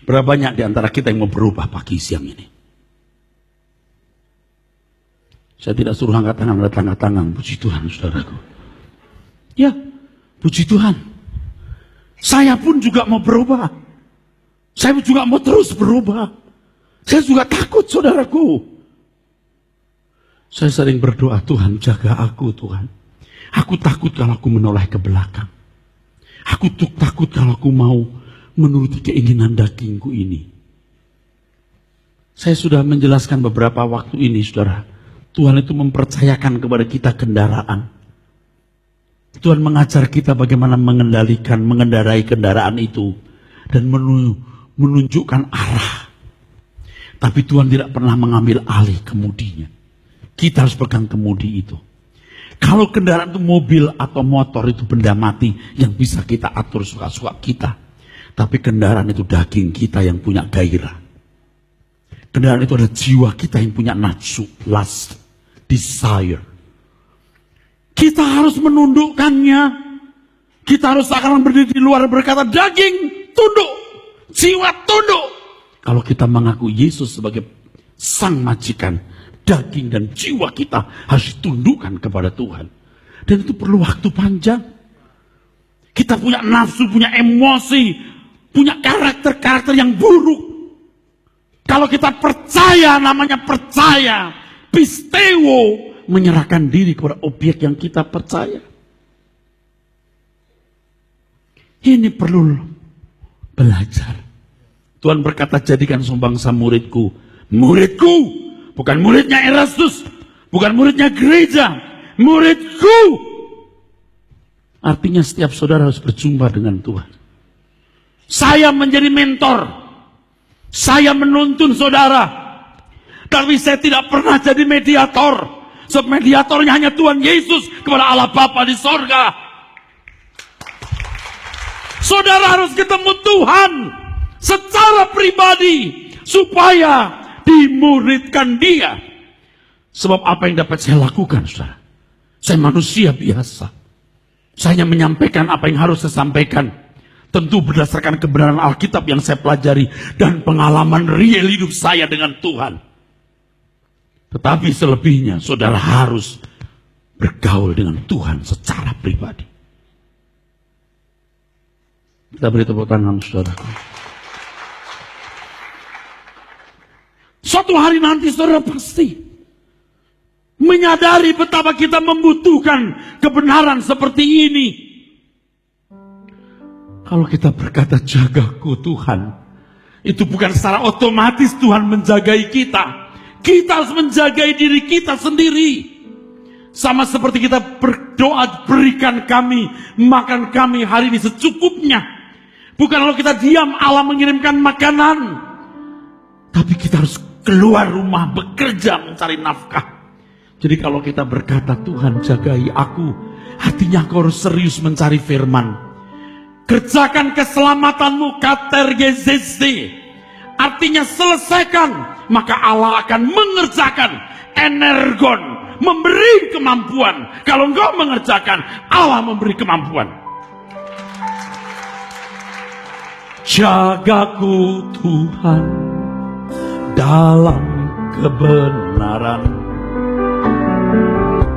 Berapa banyak di antara kita yang mau berubah pagi siang ini? Saya tidak suruh angkat tangan, puji Tuhan saudaraku. Ya, puji Tuhan. Saya pun juga mau berubah. Saya juga mau terus berubah. Saya juga takut saudaraku. Saya sering berdoa, Tuhan jaga aku Tuhan. Aku takut kalau aku menoleh ke belakang. Aku takut kalau aku mau menuruti keinginan dagingku ini. Saya sudah menjelaskan beberapa waktu ini saudara. Tuhan itu mempercayakan kepada kita kendaraan. Tuhan mengajar kita bagaimana mengendarai kendaraan itu. Dan menunjukkan arah. Tapi Tuhan tidak pernah mengambil alih kemudinya. Kita harus pegang kemudi itu. Kalau kendaraan itu mobil atau motor itu benda mati yang bisa kita atur suka-suka kita. Tapi kendaraan itu daging kita yang punya gairah. Kendaraan itu ada jiwa kita yang punya nafsu, lust, desire. Kita harus menundukkannya. Kita harus akan berdiri di luar berkata, daging tunduk, jiwa tunduk. Kalau kita mengaku Yesus sebagai sang majikan, daging dan jiwa kita harus ditundukkan kepada Tuhan. Dan itu perlu waktu panjang. Kita punya nafsu, punya emosi, punya karakter-karakter yang buruk. Kalau kita percaya, namanya percaya, pisteo, menyerahkan diri kepada objek yang kita percaya. Ini perlu belajar. Tuhan berkata, jadikan sebangsa muridku. Muridku, bukan muridnya Erastus, bukan muridnya gereja, muridku. Artinya setiap saudara harus berjumpa dengan Tuhan. Saya menjadi mentor, saya menuntun saudara, tapi saya tidak pernah jadi mediator. Sebab mediatornya hanya Tuhan Yesus kepada Allah Bapa di sorga. Saudara harus ketemu Tuhan secara pribadi supaya dimuridkan Dia. Sebab apa yang dapat saya lakukan, saudara? Saya manusia biasa. Saya hanya menyampaikan apa yang harus saya sampaikan. Tentu berdasarkan kebenaran Alkitab yang saya pelajari dan pengalaman real hidup saya dengan Tuhan. Tetapi selebihnya saudara harus bergaul dengan Tuhan secara pribadi. Kita beri tepuk tangan saudara. Suatu hari nanti saudara pasti menyadari betapa kita membutuhkan kebenaran seperti ini. Kalau kita berkata jagaku Tuhan, itu bukan secara otomatis Tuhan menjagai kita. Kita harus menjagai diri kita sendiri. Sama seperti kita berdoa, berikan kami, makan kami hari ini secukupnya. Bukan kalau kita diam Allah mengirimkan makanan. Tapi kita harus keluar rumah, bekerja, mencari nafkah. Jadi kalau kita berkata Tuhan jagai aku, artinya aku harus serius mencari firman. Kerjakan keselamatanmu katergezesti. Artinya selesaikan. Maka Allah akan mengerjakan energon, memberi kemampuan. Kalau engkau mengerjakan, Allah memberi kemampuan. Jagaku Tuhan dalam kebenaran,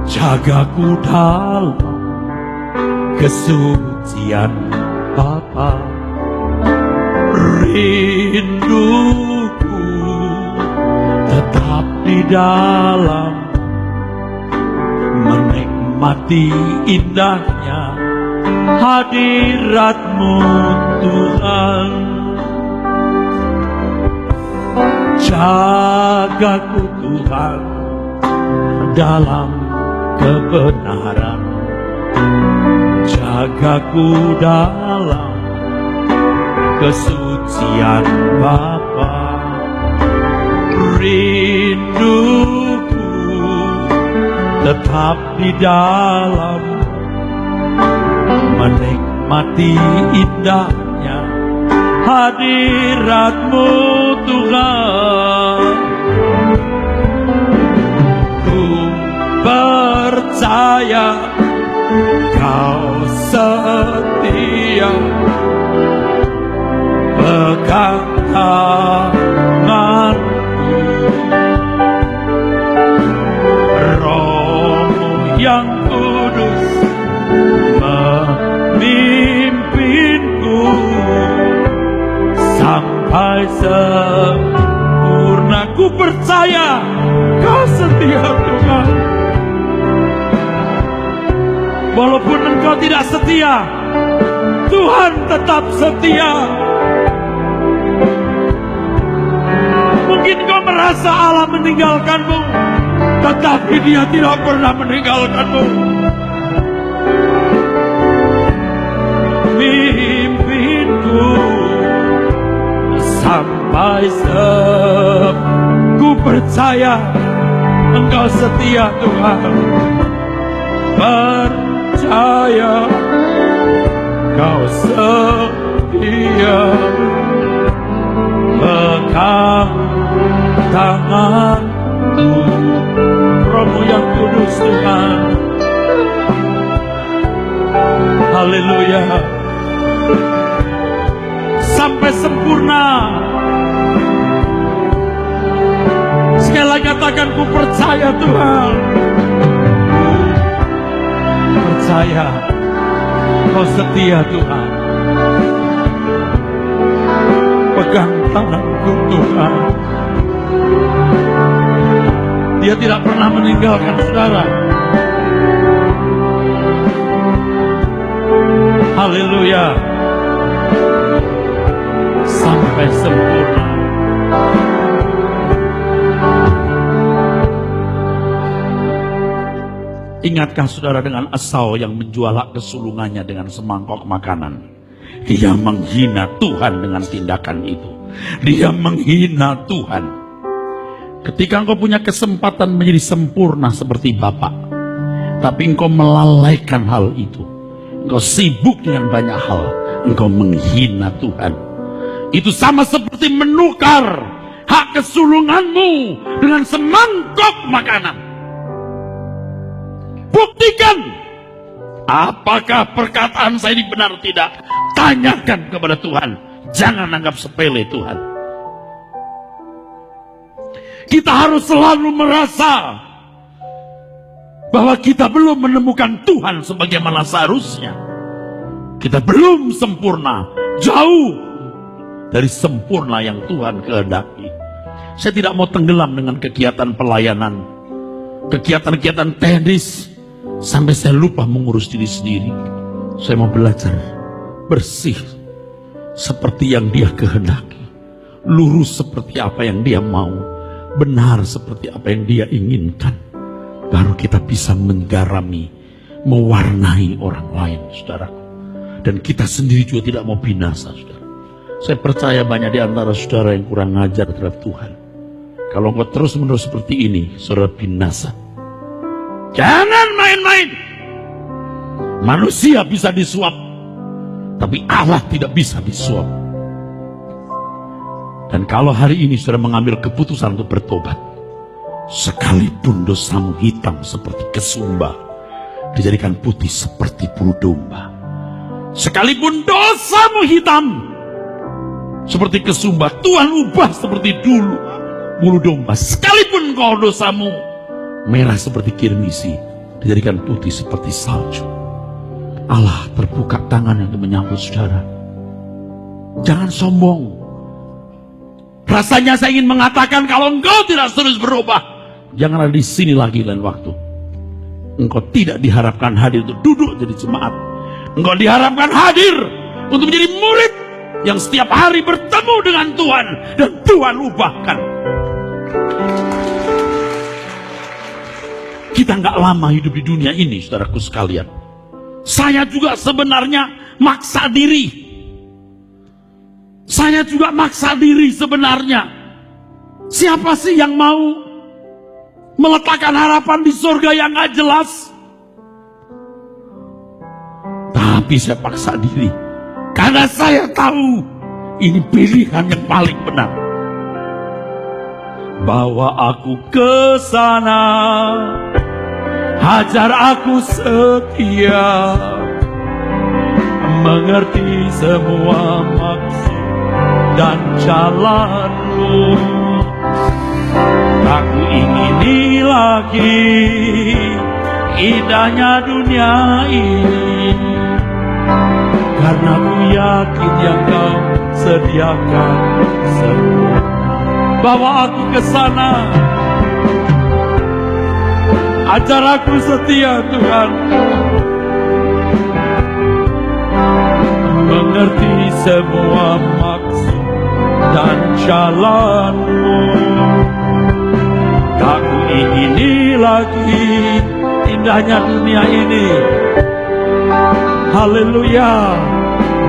jagaku dalam kesucian Bapa. Rinduku tetap di dalam menikmati indahnya hadirat-Mu Tuhan. Jagaku Tuhan dalam kebenaran, jagaku dalam kesucian Bapa. Rinduku tetap di dalam menikmati indahnya hadirat-Mu Tuhan. Ku percaya Kau setia, pegang tanganku. Roh-Mu yang kudus memimpinku sampai sempurna. Ku percaya Kau setia Tuhan. Walaupun Engkau tidak setia, Tuhan tetap setia. Mungkin kau merasa Allah meninggalkanmu, tetapi Dia tidak pernah meninggalkanmu. Mimpinku sampai ku percaya Engkau setia Tuhan. Percaya Kau setia. Pegang tanganku, Roh-Mu yang kudus Tuhan. Haleluya. Sampai sempurna. Sekali lagi katakan, ku percaya Tuhan. Ku percaya Kau setia Tuhan. Pegang tanganku Tuhan. Dia tidak pernah meninggalkan saudara. Haleluya. Sampai sempurna. Ingatkah saudara dengan Esau yang menjual hak kesulungannya dengan semangkok makanan? Dia menghina Tuhan dengan tindakan itu. Dia menghina Tuhan. Ketika engkau punya kesempatan menjadi sempurna seperti Bapa, tapi engkau melalaikan hal itu, engkau sibuk dengan banyak hal, engkau menghina Tuhan. Itu sama seperti menukar hak kesulunganmu dengan semangkok makanan. Buktikan apakah perkataan saya ini benar atau tidak. Tanyakan kepada Tuhan. Jangan anggap sepele Tuhan. Kita harus selalu merasa bahwa kita belum menemukan Tuhan sebagaimana seharusnya. Kita belum sempurna, jauh dari sempurna yang Tuhan kehendaki. Saya tidak mau tenggelam dengan kegiatan pelayanan, kegiatan-kegiatan teknis, sampai saya lupa mengurus diri sendiri. Saya mau belajar bersih seperti yang Dia kehendaki, lurus seperti apa yang Dia mau, benar seperti apa yang Dia inginkan. Baru kita bisa menggarami, mewarnai orang lain, saudaraku. Dan kita sendiri juga tidak mau binasa, saudara. Saya percaya banyak di antara saudara yang kurang ajar terhadap Tuhan. Kalau engkau terus-menerus seperti ini, saudara binasa. Jangan main-main. Manusia bisa disuap, tapi Allah tidak bisa disuap. Dan kalau hari ini saudara mengambil keputusan untuk bertobat, sekalipun dosamu hitam seperti kesumba, dijadikan putih seperti bulu domba. Sekalipun dosamu hitam seperti kesumba, Tuhan ubah seperti dulu bulu domba. Sekalipun kau dosamu merah seperti kirmisi, dijadikan putih seperti salju. Allah terbuka tangan untuk menyambut saudara. Jangan sombong. Rasanya saya ingin mengatakan, kalau engkau tidak terus berubah, janganlah di sini lagi lain waktu. Engkau tidak diharapkan hadir untuk duduk jadi jemaat. Engkau diharapkan hadir untuk menjadi murid yang setiap hari bertemu dengan Tuhan dan Tuhan ubahkan. Kita nggak lama hidup di dunia ini, saudaraku sekalian. Saya juga sebenarnya maksa diri. Saya juga maksa diri sebenarnya. Siapa sih yang mau meletakkan harapan di surga yang gak jelas? Tapi saya paksa diri. Karena saya tahu ini pilihan yang paling benar. Bawa aku ke sana, hajar aku setia, mengerti semua maksud dan jalanmu. Aku ingini lagi indahnya dunia ini, karena ku yakin yang kau sediakan sempurna. Bawa aku ke sana, ajar aku setia Tuhan, mengerti semua maksud dan jalanmu. Tak ku ingini lagi indahnya dunia ini, haleluya,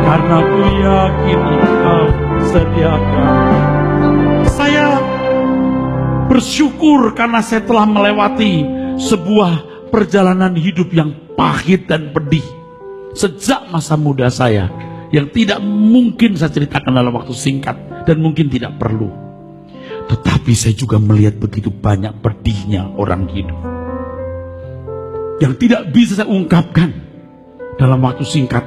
karena ku yakin Engkau sediakan. Saya bersyukur karena saya telah melewati sebuah perjalanan hidup yang pahit dan pedih sejak masa muda saya, yang tidak mungkin saya ceritakan dalam waktu singkat dan mungkin tidak perlu. Tetapi saya juga melihat begitu banyak pedihnya orang hidup yang tidak bisa saya ungkapkan dalam waktu singkat.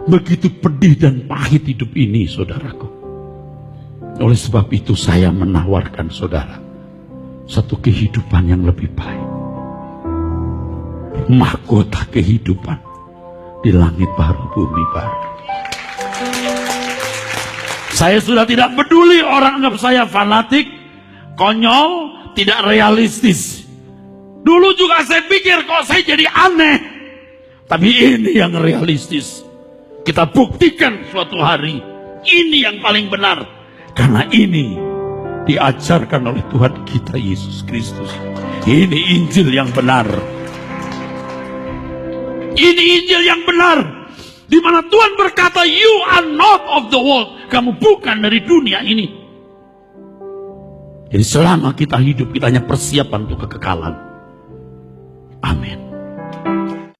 Begitu pedih dan pahit hidup ini, saudaraku. Oleh sebab itu saya menawarkan saudara satu kehidupan yang lebih baik, mahkota kehidupan di langit baru, bumi baru. Saya sudah tidak peduli orang anggap saya fanatik, konyol, tidak realistis. Dulu juga saya pikir kok saya jadi aneh, tapi ini yang realistis. Kita buktikan suatu hari ini yang paling benar, karena ini diajarkan oleh Tuhan kita Yesus Kristus. Ini Injil yang benar. Ini Injil yang benar, di mana Tuhan berkata, you are not of the world. Kamu bukan dari dunia ini. Jadi selama kita hidup, kita hanya persiapan untuk kekekalan. Amin.